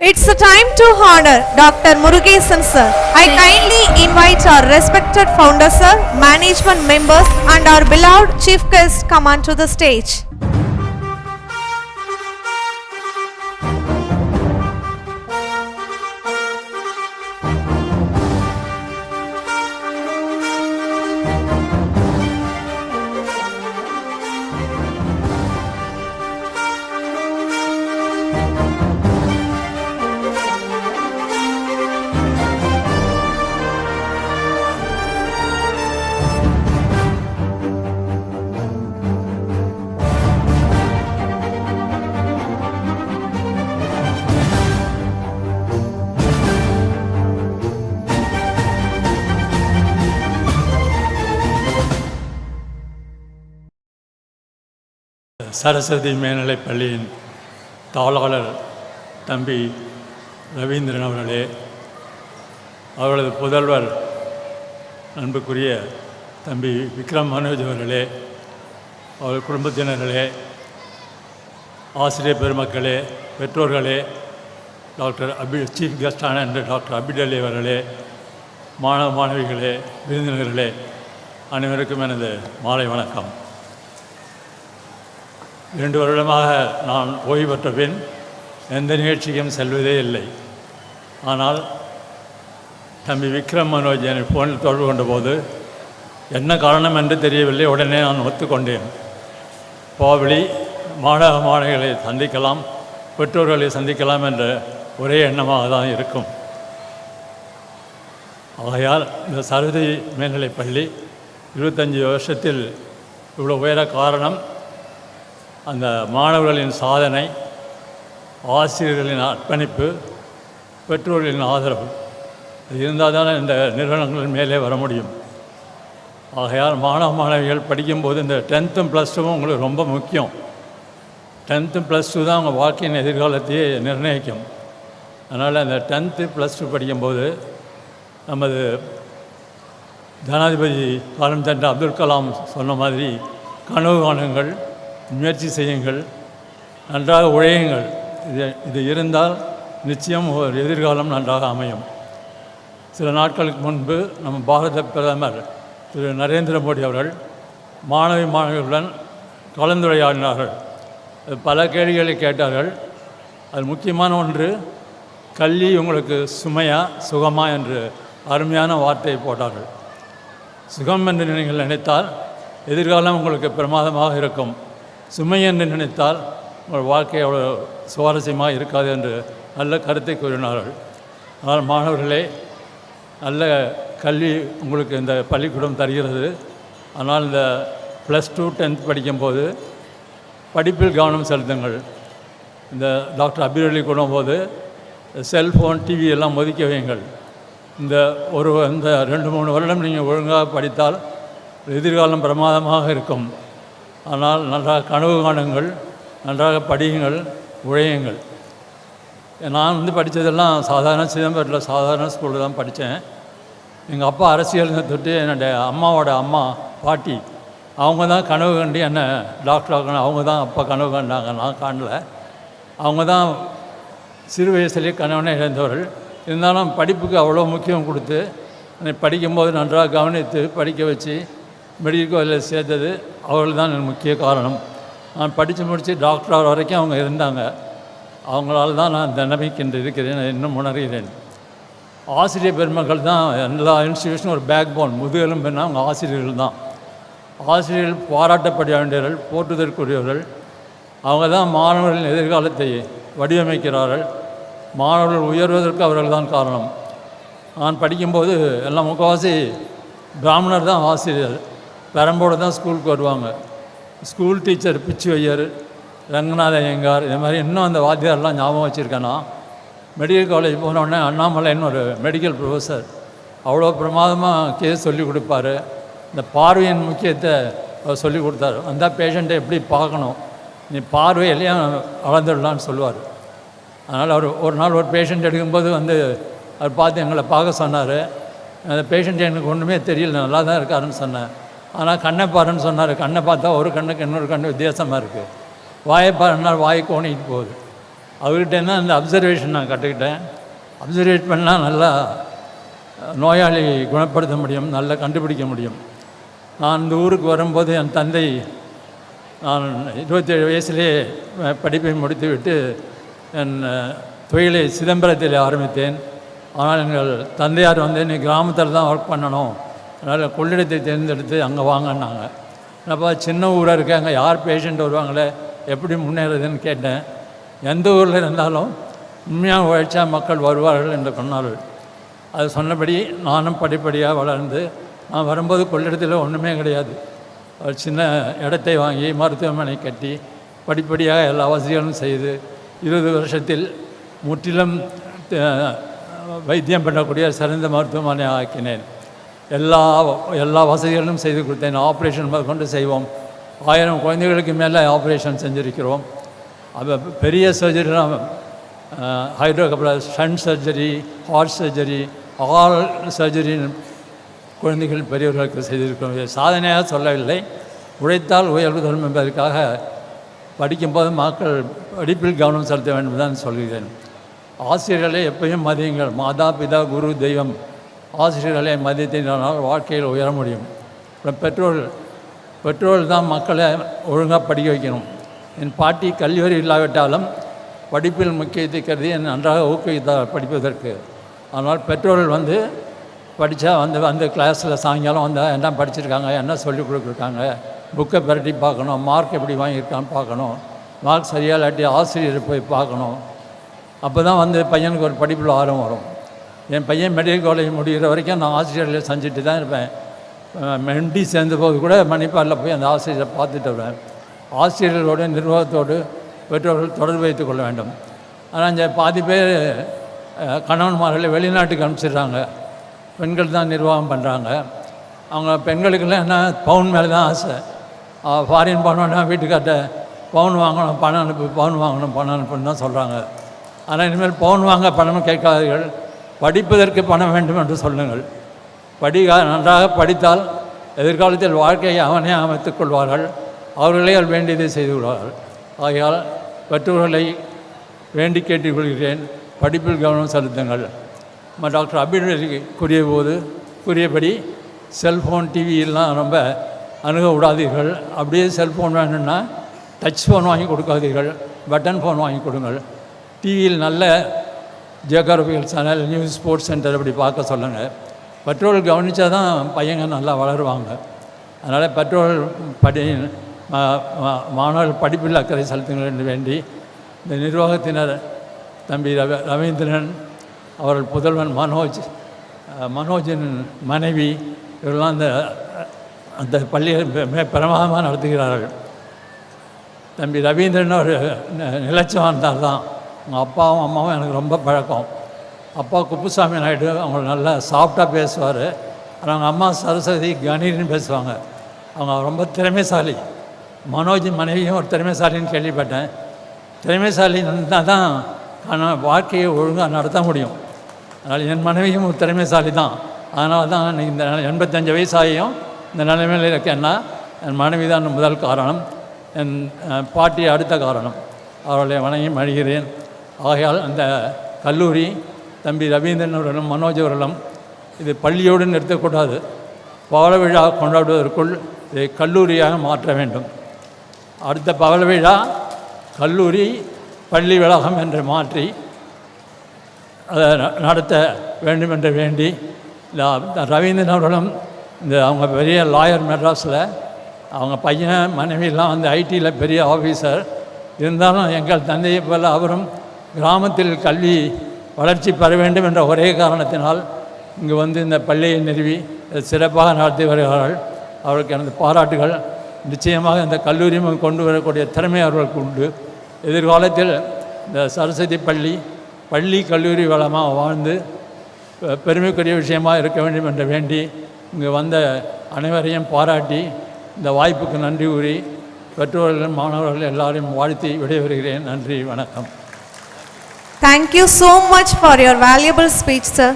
It's a time to honor Dr. Murugesan sir. I kindly invite our respected founder sir, management members and our beloved chief guest come onto the stage. Saraswati மேல்நிலைப் பள்ளியின் தாளாளர் தம்பி ரவீந்திரன் அவர்களே, அவர்களது புதல்வர் அன்புக்குரிய தம்பி விக்ரம் மனோஜ் அவர்களே, அவர்கள் குடும்பத்தினர்களே, ஆசிரியர் பெருமக்களே, பெற்றோர்களே, டாக்டர் சீஃப் கெஸ்டான டாக்டர் அபிடலி அவர்களே, மாணவ மாணவிகளே, விருந்தினர்களே, அனைவருக்கும் எனது மாலை வணக்கம். 2 வருடமாக நான் ஓய்வு பெற்ற பின் எந்த நிகழ்ச்சிக்கும் செல்வதே இல்லை. ஆனால் தம்பி விக்ரம் மனோஜ் என்னை ஃபோனில் தொடர்பு கொண்டபோது என்ன காரணம் என்று தெரியவில்லை. உடனே நான் ஒத்துக்கொண்டேன். போவழி மாணவ மாணவிகளை சந்திக்கலாம், பெற்றோர்களை சந்திக்கலாம் என்ற ஒரே எண்ணமாக தான் இருக்கும். ஆகையால் இந்த சரஸ்வதி மேல்நிலைப் பள்ளி 25 வருஷத்தில் இவ்வளோ உயர காரணம் அந்த மாணவர்களின் சாதனை, ஆசிரியர்களின் அர்ப்பணிப்பு, பெற்றோர்களின் ஆதரவு. இது இருந்தால் தானே இந்த நிறுவனங்கள் மேலே வர முடியும். ஆகையால் மாணவ மாணவிகள் படிக்கும்போது இந்த 10th + 2 உங்களுக்கு ரொம்ப முக்கியம். 10th + 2 தான் உங்கள் வாழ்க்கையின் எதிர்காலத்தையே நிர்ணயிக்கும். அதனால் அந்த 10th + 2 படிக்கும்போது நமது ஜனாதிபதி காலம் சென்ற அப்துல் கலாம் சொன்ன மாதிரி கனவு காணுங்கள், முயற்சி செய்யுங்கள், நன்றாக உழையுங்கள். இது இருந்தால் நிச்சயம் ஒரு எதிர்காலம் நன்றாக அமையும். சில நாட்களுக்கு முன்பு நம்ம பாரத பிரதமர் திரு நரேந்திர மோடி அவர்கள் மாணவிகளுடன் கலந்துரையாடினார்கள். பல கேள்விகளை கேட்டார்கள். அது முக்கியமான ஒன்று, கல்வி உங்களுக்கு சுமையா சுகமா என்று அருமையான வார்த்தையை போட்டார்கள். சுகம் என்று நீங்கள் நினைத்தால் எதிர்காலம் உங்களுக்கு பிரமாதமாக இருக்கும். சுமை என்று நினைத்தால் உங்கள் வாழ்க்கை அவ்வளோ சுவாரஸ்யமாக இருக்காது என்று நல்ல கருத்தை கூறினார்கள். ஆனால் மாணவர்களே, நல்ல கல்வி உங்களுக்கு இந்த பள்ளிக்கூடம் தருகிறது. ஆனால் இந்த +2 10th படிக்கும்போது படிப்பில் கவனம் செலுத்துங்கள். இந்த டாக்டர் அபிரலி கூடும்போது செல்ஃபோன், டிவி எல்லாம் ஒதுக்கி வையுங்கள். இந்த 2-3 வருடம் நீங்கள் ஒழுங்காக படித்தால் எதிர்காலம் பிரமாதமாக இருக்கும். ஆனால் நன்றாக கனவு காணுங்கள், நன்றாக படியுங்கள், உழையுங்கள். நான் படித்ததெல்லாம் சாதாரண சிதம்பரத்தில் சாதாரண ஸ்கூலில் தான் படித்தேன். எங்கள் அப்பா அரசியல் தொட்டு என்னுடைய அம்மாவோட அம்மா பாட்டி அவங்க தான் கனவு கண்டு என்னை டாக்டர் ஆகணும். அவங்க தான் அப்பா கனவு கண்டாங்க, நான் காணல. அவங்க தான் சிறு வயசுலேயே கனவுனே இழந்தவர்கள். இருந்தாலும் படிப்புக்கு அவ்வளோ முக்கியம் கொடுத்து என்னை படிக்கும்போது நன்றாக கவனித்து படிக்க வச்சு மெடிக்கல் காலேஜில் சேர்த்தது அவர்கள் தான் எனக்கு முக்கிய காரணம். நான் படித்து முடித்து டாக்டர் ஆகிற வரைக்கும் அவங்க இருந்தாங்க. அவங்களால தான் நான் நம்பிக்கை இருக்கிறேன், இன்னும் உணர்கிறேன். ஆசிரியர் பெருமக்கள் தான் எல்லா இன்ஸ்டியூஷனும் ஒரு பேக் போன், முதுகெலும்புன்னா அவங்க ஆசிரியர்கள் தான். ஆசிரியர்கள் பாராட்டப்பட வேண்டியவர்கள், போற்றுதற்குரியவர்கள். அவங்க தான் மாணவர்களின் எதிர்காலத்தை வடிவமைக்கிறார்கள். மாணவர்கள் உயர்வதற்கு அவர்கள் தான் காரணம். நான் படிக்கும்போது எல்லாம் முக்கால்வாசி பிராமணர் தான் ஆசிரியர். பெரம்போடு தான் ஸ்கூலுக்கு வருவாங்க. ஸ்கூல் டீச்சர் பிச்சு ஐயர், ரங்கநாத ஐயங்கார், இது மாதிரி இன்னும் அந்த வாத்தியாரெலாம் ஞாபகம் வச்சுருக்கேன்னா. மெடிக்கல் காலேஜ் போனோடனே அண்ணாமலைன்னு ஒரு மெடிக்கல் ப்ரொஃபஸர் அவ்வளோ பிரமாதமாக கேஸ் சொல்லிக் கொடுப்பார். இந்த பார்வையின் முக்கியத்தை அவர் சொல்லிக் கொடுத்தாரு. அந்த பேஷண்ட்டை எப்படி பார்க்கணும், நீ பார்வையிலையும் அளந்துடலான்னு சொல்லுவார். அதனால் அவர் ஒரு நாள் ஒரு பேஷண்ட் எடுக்கும்போது அவர் பார்த்து எங்களை பார்க்க சொன்னார். அந்த பேஷண்ட் எனக்கு ஒன்றுமே தெரியல, நல்லா தான் இருக்காருன்னு சொன்னேன். ஆனால் கண்ணை பாருன்னு சொன்னார். கண்ணை பார்த்தா ஒரு கண்ணுக்கு இன்னொரு கண்ணு வித்தியாசமாக இருக்குது. வாயை பாருன்னா வாய் கோணிட்டு போகுது. அவர்கிட்ட என்ன அந்த அப்சர்வேஷன் நான் கற்றுக்கிட்டேன். அப்சர்வேட் பண்ணால் நல்லா நோயாளி குணப்படுத்த முடியும், நல்லா கண்டுபிடிக்க முடியும். நான் இந்த ஊருக்கு வரும்போது என் தந்தை, நான் 27 வயசுலேயே படிப்பை முடித்துவிட்டு என் தொழிலை சிதம்பரத்தில் ஆரம்பித்தேன். ஆனால் எங்கள் தந்தையார் வந்து நீ கிராமத்தில் தான் ஒர்க் பண்ணணும், அதனால் கொள்ளிடத்தை தேர்ந்தெடுத்து அங்கே வாங்கினாங்க. அப்போ சின்ன ஊராக இருக்க அங்கே யார் பேஷண்ட் வருவாங்களே, எப்படி முன்னேறதுன்னு கேட்டேன். எந்த ஊரில் இருந்தாலும் உண்மையாக உழைச்சா மக்கள் வருவார்கள் என்று சொன்னார்கள். அது சொன்னபடி நானும் படிப்படியாக வளர்ந்து, நான் வரும்போது கொள்ளிடத்தில் ஒன்றுமே கிடையாது. ஒரு சின்ன இடத்தை வாங்கி மருத்துவமனை கட்டி படிப்படியாக எல்லா வசதிகளும் செய்து 20 வருஷத்தில் முற்றிலும் வைத்தியம் பண்ணக்கூடிய சிறந்த மருத்துவமனை ஆக்கினேன். எல்லா வசதிகளும் செய்து கொடுத்தேன். ஆப்ரேஷன் கொண்டு செய்வோம். 1000 குழந்தைகளுக்கு மேலே ஆப்ரேஷன் செஞ்சுருக்கிறோம். அது பெரிய சர்ஜரிலாம் stent surgery, heart surgery, all surgery குழந்தைகள் பெரியவர்களுக்கு செய்திருக்கிறோம். சாதனையாக சொல்லவில்லை, உழைத்தால் உயர்வு தரும் என்பதற்காக படிக்கும்போது மக்கள் படிப்பில் கவனம் செலுத்த வேண்டும் தான் சொல்கிறேன். ஆசிரியர்களை எப்பயும் மதியுங்கள். மாதா பிதா குரு தெய்வம். ஆசிரியர்களை மதித்தினால் வாழ்க்கையில் உயர முடியும். அப்புறம் பெற்றோர்கள் தான் மக்களை ஒழுங்காக படிக்க வைக்கணும். என் பாட்டி கல்வி இல்லாவிட்டாலும் படிப்பில் முக்கியத்தை கருதி என் நன்றாக ஊக்குவித்தார் படிப்பதற்கு. ஆனால் பெற்றோர்கள் வந்து படித்தா வந்து கிளாஸில் சாயங்காலம் வந்தால் என்ன படிச்சிருக்காங்க, என்ன சொல்லிக் கொடுக்குறாங்க, புக்கை பரட்டி பார்க்கணும், மார்க் எப்படி வாங்கியிருக்கான்னு பார்க்கணும், மார்க் சரியாக இல்லாட்டி ஆசிரியரை போய் பார்க்கணும். அப்போ தான் வந்து பையனுக்கு ஒரு படிப்பில் ஆர்வம் வரும். என் பையன் மெடிக்கல் காலேஜ் முடிகிற வரைக்கும் நான் ஆசிரியர்களை செஞ்சுட்டு தான் இருப்பேன். எம்டி சேர்ந்த போது கூட மணிப்பாலில் போய் அந்த ஆசிரியரை பார்த்துட்டு வருவேன். ஆசிரியர்களோடு நிர்வாகத்தோடு பெற்றோர்கள் தொடர்பு வைத்து கொள்ள வேண்டும். ஆனால் இந்த பாதி பேர் கணவன்மார்களை வெளிநாட்டுக்கு அனுப்பிச்சிடுறாங்க. பெண்கள் தான் நிர்வாகம் பண்ணுறாங்க. அவங்க பெண்களுக்கெல்லாம் என்ன பவுன் மேலே தான் ஆசை. ஃபாரின் போனோன்னா வீட்டுக்கார்ட்ட பவுன் வாங்கணும், பணம் அனுப்பு, பவுன் வாங்கணும், பணம் அனுப்புன்னு தான் சொல்கிறாங்க. ஆனால் இனிமேல் பவுன் வாங்க பணம் கேட்காதீர்கள், படிப்பதற்கு பணம் வேண்டும் என்று சொல்லுங்கள். நன்றாக படித்தால் எதிர்காலத்தில் வாழ்க்கையை அவனே அமைத்துக் கொள்வார்கள். அவர்களே வேண்டியதை செய்து கொள்வார்கள். ஆகையால் பெற்றோர்களை வேண்டி கேட்டுக்கொள்கிறேன், படிப்பில் கவனம் செலுத்துங்கள். டாக்டர் அபிநரி கூறியபடி செல்ஃபோன் டிவியெல்லாம் ரொம்ப அணுக விடாதீர்கள். அப்படியே செல்ஃபோன் வேணும்னா டச் ஃபோன் வாங்கி கொடுக்காதீர்கள், பட்டன் ஃபோன் வாங்கி கொடுங்கள். டிவியில் நல்ல geographical channel, news, sports centre அப்படி பார்க்க சொல்லுங்கள். பெற்றோர்கள் கவனித்தா தான் பையங்க நல்லா வளருவாங்க. அதனால் பெற்றோர்கள் மாணவர்கள் படிப்பில் அக்கறை செலுத்துங்கள் என்று வேண்டி இந்த நிர்வாகத்தினர் தம்பி ரவீந்திரன், அவர்கள் புதல்வன் மனோஜின் மனைவி, இவரெல்லாம் அந்த பள்ளியை பிரமாதமாக நடத்துகிறார்கள். தம்பி ரவீந்திரன் ஒரு நிலச்சவான் தான். அவங்க அப்பாவும் அம்மாவும் எனக்கு ரொம்ப பழக்கம். அப்பா குப்புசாமி நாயுடு, அவங்க நல்லா சாஃப்டாக பேசுவார். ஆனால் அவங்க அம்மா சரஸ்வதி கணீர்னு பேசுவாங்க. அவங்க ரொம்ப திறமைசாலி. மனோஜின் மனைவியும் ஒரு திறமைசாலின்னு கேள்விப்பட்டேன். திறமைசாலி இருந்தால் தான் வாழ்க்கையை ஒழுங்காக நடத்த முடியும். அதனால் என் மனைவியும் ஒரு திறமைசாலி தான். அதனால தான் இந்த 85 வயசாகியும் இந்த நிலைமையில் இருக்கேன்னா என் மனைவி தான் முதல் காரணம், என் பாட்டி அடுத்த காரணம். அவர்களை வணங்கி மழிகிறேன். ஆகையால் அந்த கல்லூரி தம்பி ரவீந்திரன் அவர்களும் மனோஜ் அவர்களும் இது பள்ளியோடு நிறுத்தக்கூடாது. பவள விழா கொண்டாடுவதற்குள் இதை கல்லூரியாக மாற்ற வேண்டும். அடுத்த பவள விழா கல்லூரி பள்ளி வளாகம் என்று மாற்றி அதை நடத்த வேண்டும் என்று வேண்டி ரவீந்திரன் அவர்களும் அவங்க பெரிய லாயர் மெட்ராஸில், அவங்க பையன் மனைவியெல்லாம் வந்து ஐடியில் பெரிய ஆஃபீஸர். இருந்தாலும் எங்கள் தந்தையை போல அவரும் கிராமத்தில் கல்வி வளர்ச்சி பெற வேண்டும் என்ற ஒரே காரணத்தினால் இங்கு வந்து இந்த பள்ளியை நிறுவி சிறப்பாக நடத்தி வருகிறார்கள். அவர்களுக்கு எனது பாராட்டுகள். நிச்சயமாக இந்த கல்லூரியும் கொண்டு வரக்கூடிய திறமை அவர்களுக்கு உண்டு. எதிர்காலத்தில் இந்த சரஸ்வதி பள்ளி கல்லூரி வளமாக வாழ்ந்து பெருமைக்குரிய விஷயமாக இருக்க வேண்டும் என்று வேண்டி இங்கு வந்த அனைவரையும் பாராட்டி இந்த வாய்ப்புக்கு நன்றி கூறி பெற்றோர்கள் மாணவர்கள் எல்லாரையும் வாழ்த்தி விடைபெறுகிறேன். நன்றி, வணக்கம். Thank you so much for your valuable speech, sir.